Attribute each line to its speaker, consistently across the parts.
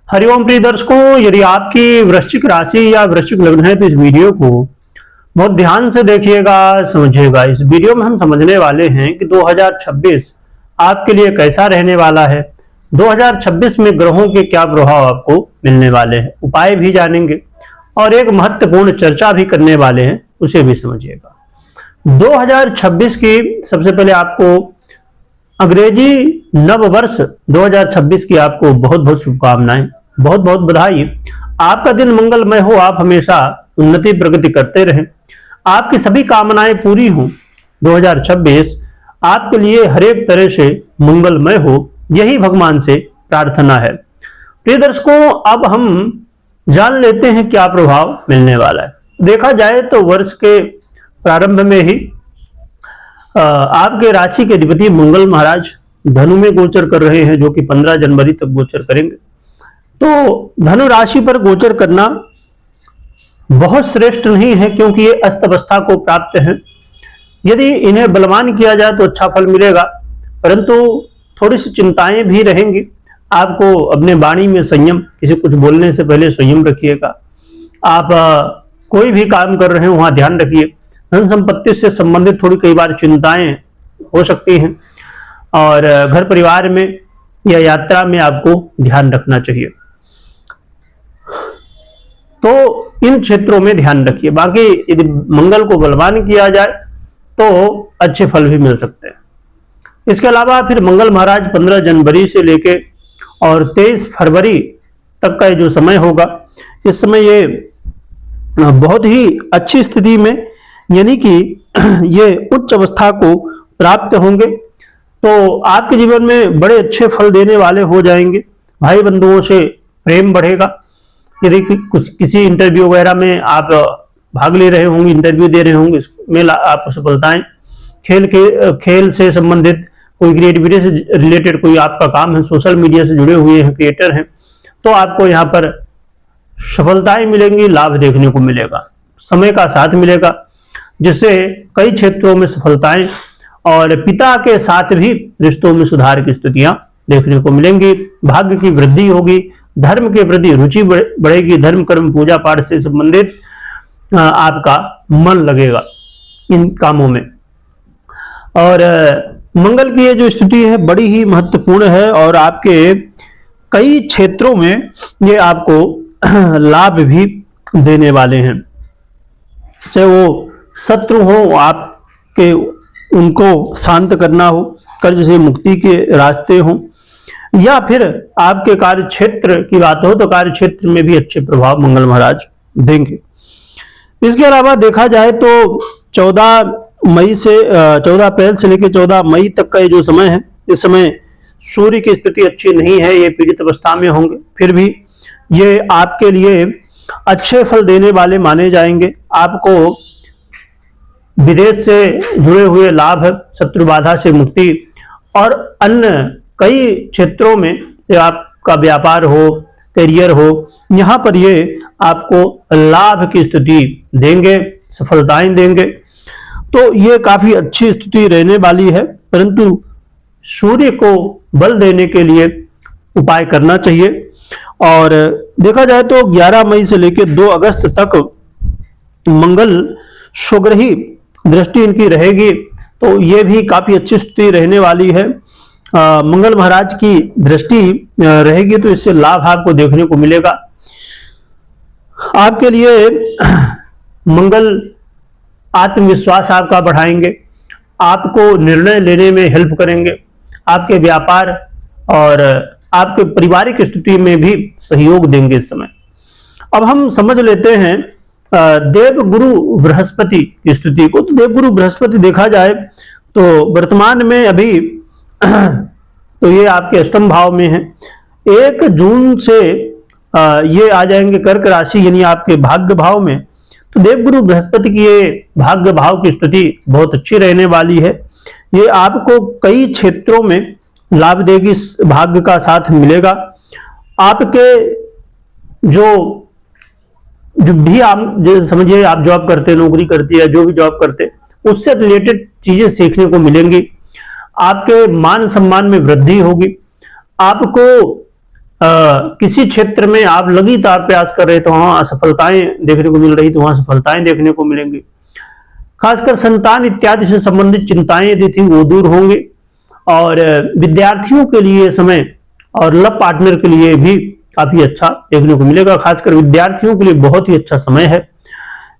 Speaker 1: हरिओम प्रिय दर्शकों, यदि आपकी वृश्चिक राशि या वृश्चिक लग्न है तो इस वीडियो को बहुत ध्यान से देखिएगा, समझिएगा। इस वीडियो में हम समझने वाले हैं कि 2026 आपके लिए कैसा रहने वाला है। 2026 में ग्रहों के क्या प्रभाव आपको मिलने वाले हैं, उपाय भी जानेंगे और एक महत्वपूर्ण चर्चा भी करने वाले हैं, उसे भी समझिएगा। 2026 की सबसे पहले आपको अंग्रेजी नव वर्ष 2026 की आपको बहुत बहुत शुभकामनाएं, बहुत बहुत बधाई। आपका दिन मंगलमय हो, आप हमेशा उन्नति प्रगति करते रहें, आपकी सभी कामनाएं पूरी हों। 2026 आपके लिए हर एक तरह से मंगलमय हो, यही भगवान से प्रार्थना है। प्रिय दर्शकों, अब हम जान लेते हैं क्या प्रभाव मिलने वाला है। देखा जाए तो वर्ष के प्रारंभ में ही आपके राशि के अधिपति मंगल महाराज धनु में गोचर कर रहे हैं, जो कि 15 जनवरी तक गोचर करेंगे। तो धनु राशि पर गोचर करना बहुत श्रेष्ठ नहीं है, क्योंकि ये अस्त अवस्था को प्राप्त है। यदि इन्हें बलवान किया जाए तो अच्छा फल मिलेगा, परंतु थोड़ी सी चिंताएं भी रहेंगी। आपको अपने वाणी में संयम, किसी कुछ बोलने से पहले संयम रखिएगा। आप कोई भी काम कर रहे हैं वहां ध्यान रखिए। धन संपत्ति से संबंधित थोड़ी कई बार चिंताएं हो सकती हैं, और घर परिवार में या यात्रा में आपको ध्यान रखना चाहिए। तो इन क्षेत्रों में ध्यान रखिए। बाकी यदि मंगल को बलवान किया जाए तो अच्छे फल भी मिल सकते हैं। इसके अलावा फिर मंगल महाराज 15 जनवरी से लेके और 23 फरवरी तक का जो समय होगा, इस समय ये बहुत ही अच्छी स्थिति में, यानी कि ये उच्च अवस्था को प्राप्त होंगे। तो आपके जीवन में बड़े अच्छे फल देने वाले हो जाएंगे। भाई बंधुओं से प्रेम बढ़ेगा। यदि किसी इंटरव्यू वगैरह में आप भाग ले रहे होंगे, इंटरव्यू दे रहे होंगे, इसमें आपको सफलताएं, खेल से संबंधित कोई, क्रिएटिविटी से रिलेटेड कोई आपका काम है, सोशल मीडिया से जुड़े हुए हैं, क्रिएटर हैं, तो आपको यहाँ पर सफलताएं मिलेंगी, लाभ देखने को मिलेगा, समय का साथ मिलेगा, जिससे कई क्षेत्रों में सफलताएं और पिता के साथ भी रिश्तों में सुधार की स्थितियां देखने को मिलेंगी। भाग्य की वृद्धि होगी, धर्म के प्रति रुचि बढ़ेगी, धर्म कर्म पूजा पाठ से संबंधित आपका मन लगेगा इन कामों में। और मंगल की ये जो स्थिति है बड़ी ही महत्वपूर्ण है, और आपके कई क्षेत्रों में ये आपको लाभ भी देने वाले हैं। चाहे वो शत्रु हो आपके, उनको शांत करना हो, कर्ज से मुक्ति के रास्ते हो, या फिर आपके कार्य क्षेत्र की बात हो तो कार्य क्षेत्र में भी अच्छे प्रभाव मंगल महाराज देंगे। इसके अलावा देखा जाए तो 14 अप्रैल से लेकर 14 मई तक का ये जो समय है, इस समय सूर्य की स्थिति अच्छी नहीं है, ये पीड़ित अवस्था में होंगे। फिर भी ये आपके लिए अच्छे फल देने वाले माने जाएंगे। आपको विदेश से जुड़े हुए लाभ, शत्रु बाधा से मुक्ति, और अन्य कई क्षेत्रों में आपका व्यापार हो, करियर हो, यहाँ पर ये आपको लाभ की स्थिति देंगे, सफलताएं देंगे। तो ये काफी अच्छी स्थिति रहने वाली है, परंतु सूर्य को बल देने के लिए उपाय करना चाहिए। और देखा जाए तो 11 मई से लेकर 2 अगस्त तक मंगल स्वग्रही दृष्टि इनकी रहेगी, तो ये भी काफी अच्छी स्थिति रहने वाली है। मंगल महाराज की दृष्टि रहेगी, तो इससे लाभ आपको देखने को मिलेगा। आपके लिए मंगल आत्मविश्वास आपका बढ़ाएंगे, आपको निर्णय लेने में हेल्प करेंगे, आपके व्यापार और आपके पारिवारिक स्थिति में भी सहयोग देंगे इस समय। अब हम समझ लेते हैं देवगुरु बृहस्पति की स्थिति को। तो देवगुरु बृहस्पति देखा जाए तो वर्तमान में अभी तो ये आपके अष्टम भाव में है। 1 जून से ये आ जाएंगे कर्क राशि, यानी आपके भाग्य भाव में। तो देवगुरु बृहस्पति की ये भाग्य भाव की स्थिति बहुत अच्छी रहने वाली है। ये आपको कई क्षेत्रों में लाभ देगी, भाग्य का साथ मिलेगा। आपके जो भी आप समझिए, आप जॉब करते, नौकरी करती है, जो भी जॉब करते, उससे रिलेटेड चीजें सीखने को मिलेंगी। आपके मान सम्मान में वृद्धि होगी। आपको किसी क्षेत्र में आप लगातार प्रयास कर रहे तो वहां असफलताएं देखने को मिल रही तो वहां सफलताएं देखने को मिलेंगी। खासकर संतान इत्यादि से संबंधित चिंताएं यदि थी वो दूर होंगी। और विद्यार्थियों के लिए समय और लव पार्टनर के लिए भी काफी अच्छा देखने को मिलेगा। खासकर विद्यार्थियों के लिए बहुत ही अच्छा समय है।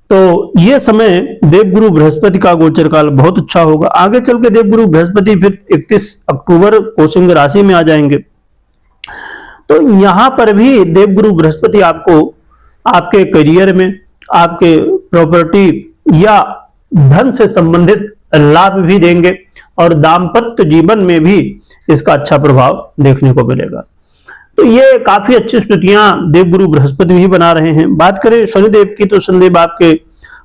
Speaker 1: तो ये समय देवगुरु बृहस्पति का गोचर काल बहुत अच्छा होगा। आगे चल के देवगुरु बृहस्पति फिर 31 अक्टूबर को सिंह राशि में आ जाएंगे। तो यहां पर भी देवगुरु बृहस्पति आपको आपके करियर में, आपके प्रॉपर्टी या धन से संबंधित लाभ भी देंगे और दाम्पत्य जीवन में भी इसका अच्छा प्रभाव देखने को मिलेगा। तो ये काफी अच्छी स्थितियां देवगुरु बृहस्पति भी बना रहे हैं। बात करें शनिदेव की तो शनिदेव आपके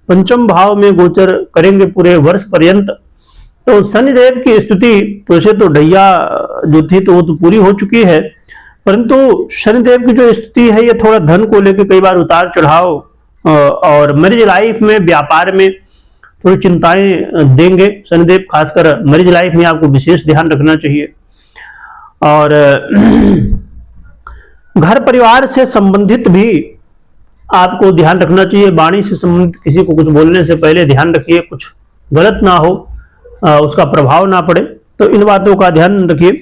Speaker 1: पंचम भाव में गोचर करेंगे पूरे वर्ष पर्यंत। तो शनिदेव की स्थिति वैसे तो ढैया जो थी तो वो तो पूरी हो चुकी है, परंतु शनिदेव की जो स्थिति है ये थोड़ा धन को लेकर कई बार उतार चढ़ाव और मैरिज लाइफ में, व्यापार में थोड़ी चिंताएं देंगे शनिदेव। खासकर मैरिज लाइफ में आपको विशेष ध्यान रखना चाहिए। और घर परिवार से संबंधित भी आपको ध्यान रखना चाहिए। वाणी से संबंधित किसी को कुछ बोलने से पहले ध्यान रखिए, कुछ गलत ना हो, उसका प्रभाव ना पड़े, तो इन बातों का ध्यान रखिए।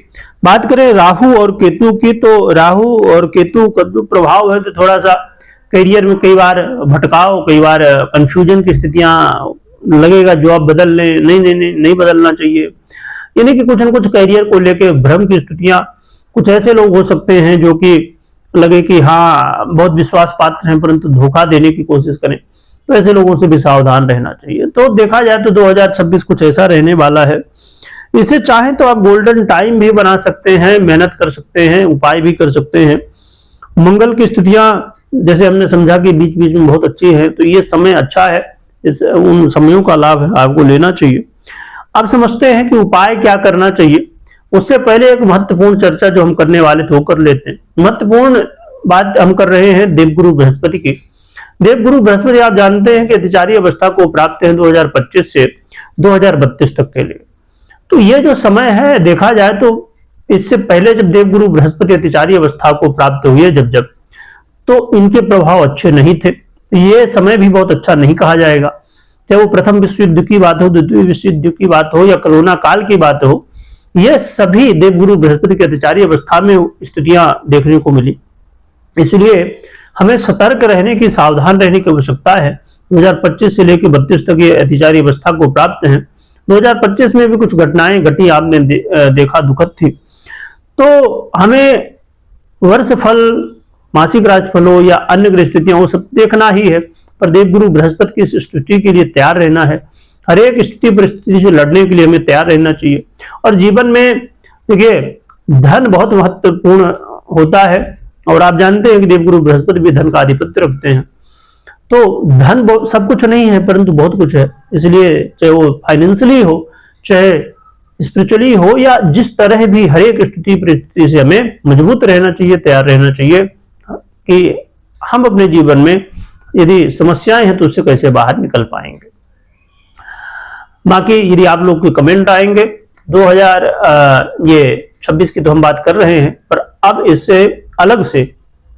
Speaker 1: बात करें राहु और केतु की तो राहु और केतु का जो प्रभाव है तो थोड़ा सा करियर में कई बार भटकाव, कई बार कंफ्यूजन की स्थितियां लगेगा, जॉब बदल लें, नहीं बदलना चाहिए। यानी कि कुछ न कुछ करियर को लेकर भ्रम की स्थितियां, कुछ ऐसे लोग हो सकते हैं जो कि लगे कि हाँ बहुत विश्वास पात्र हैं परंतु धोखा देने की कोशिश करें, तो ऐसे लोगों से भी सावधान रहना चाहिए। तो देखा जाए तो 2026 कुछ ऐसा रहने वाला है। इसे चाहें तो आप गोल्डन टाइम भी बना सकते हैं, मेहनत कर सकते हैं, उपाय भी कर सकते हैं। मंगल की स्थितियां जैसे हमने समझा कि बीच बीच में बहुत अच्छी है, तो ये समय अच्छा है, उन समयों का लाभ आपको लेना चाहिए। अब समझते हैं कि उपाय क्या करना चाहिए। उससे पहले एक महत्वपूर्ण चर्चा जो हम करने वाले थे वो कर लेते हैं। महत्वपूर्ण बात हम कर रहे हैं देवगुरु बृहस्पति की। देवगुरु बृहस्पति आप जानते हैं कि अतिचारी अवस्था को प्राप्त है 2025 से 2032 तक के लिए। तो ये जो समय है देखा जाए तो इससे पहले जब देवगुरु बृहस्पति अतिचारी अवस्था को प्राप्त हुए जब तो इनके प्रभाव अच्छे नहीं थे। ये समय भी बहुत अच्छा नहीं कहा जाएगा। चाहे वो प्रथम विश्व युद्ध की बात हो, द्वितीय विश्व युद्ध की बात हो या कोरोना काल की बात हो, ये सभी देवगुरु बृहस्पति की अतिचारी अवस्था में स्थितियां देखने को मिली। इसलिए हमें सतर्क रहने की, सावधान रहने की आवश्यकता है। 2025 से लेकर 32 तक ये अतिचारी अवस्था को प्राप्त हैं। 2025 में भी कुछ घटनाएं घटी, आपने देखा, दुखद थी। तो हमें वर्ष फल, मासिक राशि फलों या अन्य ग्रह स्थितियां वो सब देखना ही है, पर देवगुरु बृहस्पति की स्थिति के लिए तैयार रहना है। हर एक स्थिति परिस्थिति से लड़ने के लिए हमें तैयार रहना चाहिए। और जीवन में देखिए धन बहुत महत्वपूर्ण होता है और आप जानते हैं कि देवगुरु बृहस्पति भी धन का आधिपत्य रखते हैं। तो धन सब कुछ नहीं है परंतु बहुत कुछ है। इसलिए चाहे वो फाइनेंशियली हो, चाहे स्पिरिचुअली हो, या जिस तरह भी हर एक स्थिति परिस्थिति से हमें मजबूत रहना चाहिए, तैयार रहना चाहिए कि हम अपने जीवन में यदि समस्याएं हैं तो उससे कैसे बाहर निकल पाएंगे। बाकी यदि आप लोग के कमेंट आएंगे 2026 की तो हम बात कर रहे हैं, पर अब इससे अलग से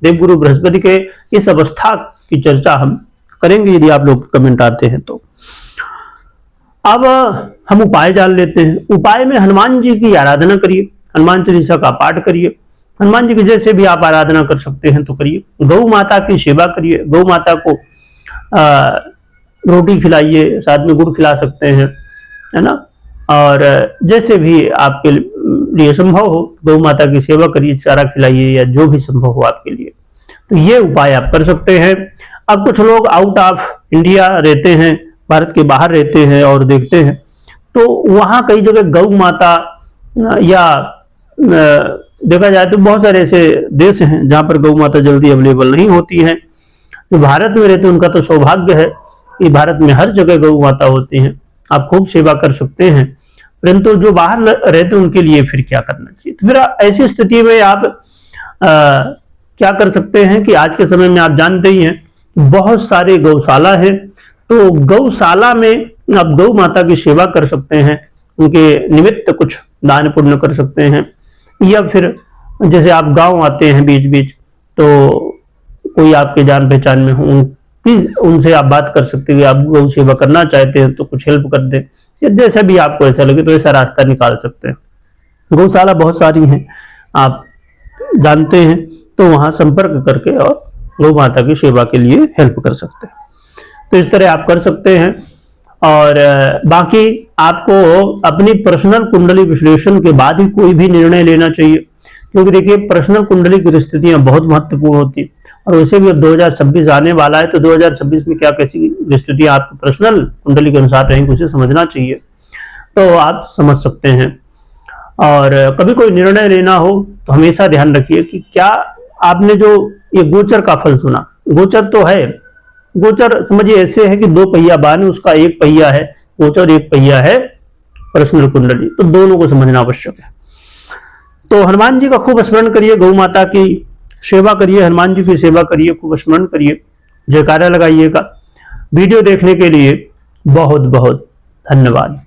Speaker 1: देवगुरु बृहस्पति के इस अवस्था की चर्चा हम करेंगे यदि आप लोग कमेंट आते हैं तो। अब हम उपाय जान लेते हैं। उपाय में हनुमान जी की आराधना करिए, हनुमान चालीसा का पाठ करिए। हनुमान जी की जैसे भी आप आराधना कर सकते हैं तो करिए। गौ माता की सेवा करिए, गौ माता को रोटी खिलाइए, साथ में गुड़ खिला सकते हैं, है ना। और जैसे भी आपके लिए संभव हो गौ माता की सेवा करिए, चारा खिलाइए या जो भी संभव हो आपके लिए, तो ये उपाय आप कर सकते हैं। अब कुछ लोग आउट ऑफ इंडिया रहते हैं, भारत के बाहर रहते हैं और देखते हैं, तो वहाँ कई जगह गौ माता या देखा जाए तो बहुत सारे ऐसे देश हैं जहाँ पर गौ माता जल्दी अवेलेबल नहीं होती हैं। जो भारत में रहते हैं उनका तो सौभाग्य है कि भारत में हर जगह गौ माता होती हैं, आप खूब सेवा कर सकते हैं। परंतु जो बाहर रहते हैं उनके लिए फिर क्या करना चाहिए। तो फिर ऐसी स्थिति में आप क्या कर सकते हैं कि आज के समय में आप जानते ही हैं बहुत सारे गौशाला है, तो गौशाला में आप गौ माता की सेवा कर सकते हैं, उनके निमित्त कुछ दान पुण्य कर सकते हैं, या फिर जैसे आप गांव आते हैं बीच बीच, तो कोई आपके जान पहचान में हो, उनसे आप बात कर सकते हैं, आप गौ सेवा करना चाहते हैं तो कुछ हेल्प कर दें, या जैसा भी आपको ऐसा लगे तो ऐसा रास्ता निकाल सकते हैं। गौशाला बहुत सारी हैं, आप जानते हैं, तो वहां संपर्क करके और गौ माता की सेवा के लिए हेल्प कर सकते हैं। तो इस तरह आप कर सकते हैं। और बाकी आपको अपनी पर्सनल कुंडली विश्लेषण के बाद ही कोई भी निर्णय लेना चाहिए, क्योंकि देखिए पर्सनल कुंडली की स्थितियां बहुत महत्वपूर्ण होती है। और वैसे भी अब 2026 आने वाला है, तो 2026 में क्या कैसी स्थिति आपकी पर्सनल कुंडली के अनुसार रहेंगी, उसे समझना चाहिए, तो आप समझ सकते हैं। और कभी कोई निर्णय लेना हो तो हमेशा ध्यान रखिए कि क्या आपने जो ये गोचर का फल सुना, गोचर तो है, गोचर समझिए ऐसे है कि दो पहिया वाहन, उसका एक पहिया है गोचर, एक पहिया है पर्सनल कुंडली, तो दोनों को समझना आवश्यक है। तो हनुमान जी का खूब स्मरण करिए, गौ माता की सेवा करिए, हनुमान जी की सेवा करिए, खूब स्मरण करिए, जयकारा लगाइएगा। वीडियो देखने के लिए बहुत बहुत धन्यवाद।